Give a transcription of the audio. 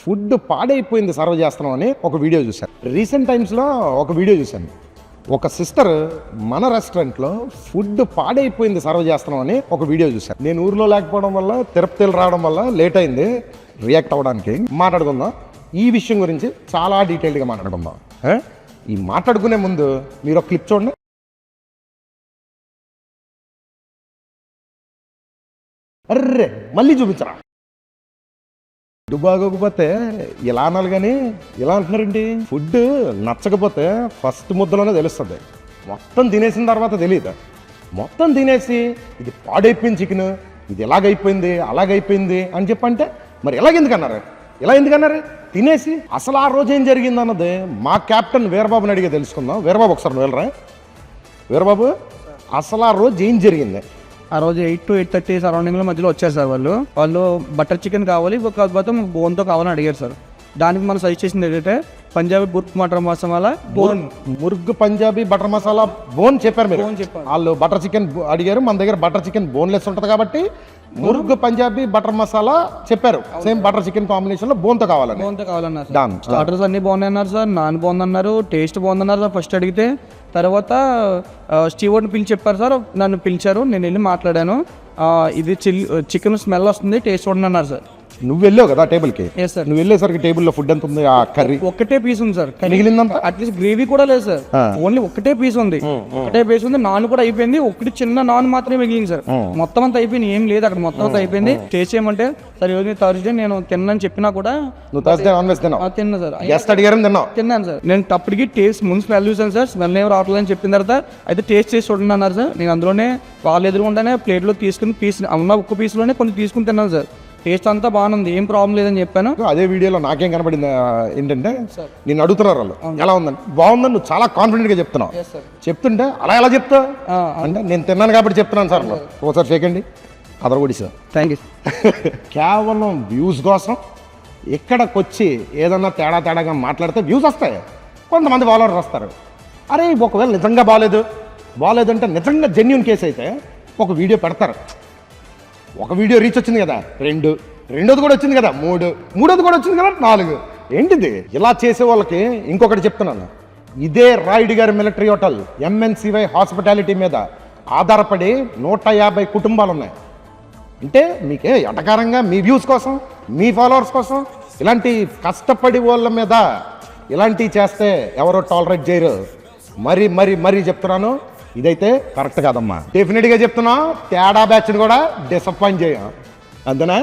Food పాడైపోయింది serve చేస్తున్నాం అని ఒక వీడియో చూశాను. రీసెంట్ టైమ్స్లో ఒక వీడియో చూశాను. ఒక సిస్టర్ మన రెస్టారెంట్లో ఫుడ్ పాడైపోయింది సర్వ్ చేస్తున్నాం అని ఒక వీడియో చూశాను. నేను ఊర్లో లేకపోవడం వల్ల తిరుపతిలో రావడం వల్ల లేట్ అయింది రియాక్ట్ అవ్వడానికి. మాట్లాడుకుందాం ఈ విషయం గురించి, చాలా డీటెయిల్డ్గా మాట్లాడుకుందాం. ఈ మాట్లాడుకునే ముందు మీరు ఒక క్లిప్ చూడండి. అర్రే మళ్ళీ చూపించరా. ఫుడ్ బాగోకపోతే ఇలా అనాలి కానీ ఇలా అంటున్నారండి. ఫుడ్ నచ్చకపోతే ఫస్ట్ ముద్దలోనే తెలుస్తుంది, మొత్తం తినేసిన తర్వాత తెలియదు. మొత్తం తినేసి ఇది పాడైపోయింది చికెన్, ఇది ఎలాగైపోయింది అలాగైపోయింది అని చెప్పంటే మరి ఎలాగెందుకన్నారు, ఇలా ఎందుకన్నారు? తినేసి అసలు ఆ రోజు ఏం జరిగింది అన్నది మా కెప్టెన్ వీరబాబుని అడిగే తెలుసుకుందాం. వీరబాబు ఒకసారి నువ్వు వెళ్ళరా. వీరబాబు, అసలు ఆ రోజు ఏం జరిగింది? ఆ రోజు 8 to 8:30 సరౌండింగ్లో మధ్యలో వచ్చారు సార్. వాళ్ళు బటర్ చికెన్ కావాలి, కాకపోతే బోన్తో కావాలని అడిగారు సార్. దానికి మనం సజెస్ట్ చేసింది ఏంటంటే Punjabi బుర్క్ matar masala bone, murgh Punjabi butter masala bone చెప్పారు మీరు. వాళ్ళు బటర్ చికెన్ అడిగారు, మన దగ్గర బటర్ చికెన్ బోన్లెస్ ఉంటుంది కాబట్టి ముర్గ్ పంజాబీ బటర్ మసాలా చెప్పారు. సేమ్ బటర్ చికెన్ కాంబినేషన్ లో బోన్తో కావాలన్నారు సార్. స్టార్టర్స్ అన్ని బాగున్నాయి అన్నారు సార్, నాన్ బాగుందన్నారు, టేస్ట్ బాగుందన్నారు సార్ ఫస్ట్ అడిగితే. తర్వాత స్టీవర్డ్ని పిలిచి చెప్పారు సార్, నన్ను పిలిచారు, నేను వెళ్ళి మాట్లాడాను. ఇది చికెన్ స్మెల్ వస్తుంది, టేస్ట్ చూడండి అన్నారు సార్. నువ్వు వెళ్ళావు కదా టేబుల్కి? సార్. నువ్వు వెళ్ళేసరికి టేబుల్లో ఫుడ్ ఎంత ఉంది? ఆ కర్రీ ఒకటే పీస్ ఉంది సార్, మిగిలిందంతా అట్లీస్ట్ గ్రేవీ కూడా లేదు సార్, ఓన్లీ ఒకటే పీస్ ఉంది. ఒకటే పీస్ ఉంది, నాన్ కూడా అయిపోయింది, ఒకటి చిన్న నాన్ మాత్రమే మిగిలింది సార్. మొత్తం అంతా అయిపోయింది, ఏం లేదు అక్కడ, మొత్తం అంతా అయిపోయింది. టేస్ట్ చేయమంటే సరే ఈరోజు థర్స్డే నేను తిన్నాను చెప్పినా కూడా, నువ్వు థర్స్డే నాన్ వెజ్ తిన్నావు? తిన్నా సార్. గెస్ట్ అడిగారు తిన్నాను సార్. నేను అప్పటికి టేస్ట్ ముందు స్మెల్ చూసాను సార్, స్మెల్ ఏం రావట్లేదు అని చెప్పిన తర్వాత అయితే టేస్ట్ చేసి చూడండి అన్నారు సార్. నేను అందులోనే వాళ్ళు ఎదురుకుండానే ప్లేట్లో తీసుకుని పీస్ ఉన్న ఒక్క పీస్లోనే కొన్ని తీసుకుని తిన్నాను సార్. టేస్ట్ అంతా బాగుంది, ఏం ప్రాబ్లం లేదని చెప్పాను. అదే వీడియోలో నాకేం కనబడింది ఏంటంటే, నేను అడుగుతున్నారు వాళ్ళు ఎలా ఉందని. బాగుందని నువ్వు చాలా కాన్ఫిడెంట్ గా చెప్తున్నావు. చెప్తుంటే అలా ఎలా చెప్తావు అంటే, నేను తిన్నాను కాబట్టి చెప్తున్నాను సార్. ఒకసారి చేకండి అదర్ కూడా సార్. Thank you. కేవలం వ్యూస్ కోసం ఇక్కడికి వచ్చి ఏదన్నా తేడాగా మాట్లాడితే వ్యూస్ వస్తాయి, కొంతమంది ఫాలోవర్స్ వస్తారు. అరే ఒకవేళ నిజంగా బాగాలేదంటే నిజంగా జెన్యూన్ కేసు అయితే ఒక వీడియో పెడతారు. ఒక వీడియో రీచ్ వచ్చింది కదా 2, రెండోది కూడా వచ్చింది కదా 3, మూడోది కూడా వచ్చింది కదా 4. ఏంటిది? ఇలా చేసే వాళ్ళకి ఇంకొకటి చెప్తున్నాను. ఇదే రాయుడు గారి మిలిటరీ హోటల్ MNCY హాస్పిటాలిటీ మీద ఆధారపడి 150 కుటుంబాలు ఉన్నాయి. అంటే మీకే ఎటకారంగా మీ వ్యూస్ కోసం, మీ ఫాలోవర్స్ కోసం ఇలాంటి కష్టపడి వాళ్ళ మీద ఇలాంటివి చేస్తే ఎవరో టాలరేట్ చేయరు. మరీ చెప్తున్నాను, ఇదైతే కరెక్ట్ కాదమ్మా. డెఫినెట్గా చెప్తున్నా, తేడా బ్యాచ్ని కూడా డిసప్పాయింట్ చేయం. అంతేనా?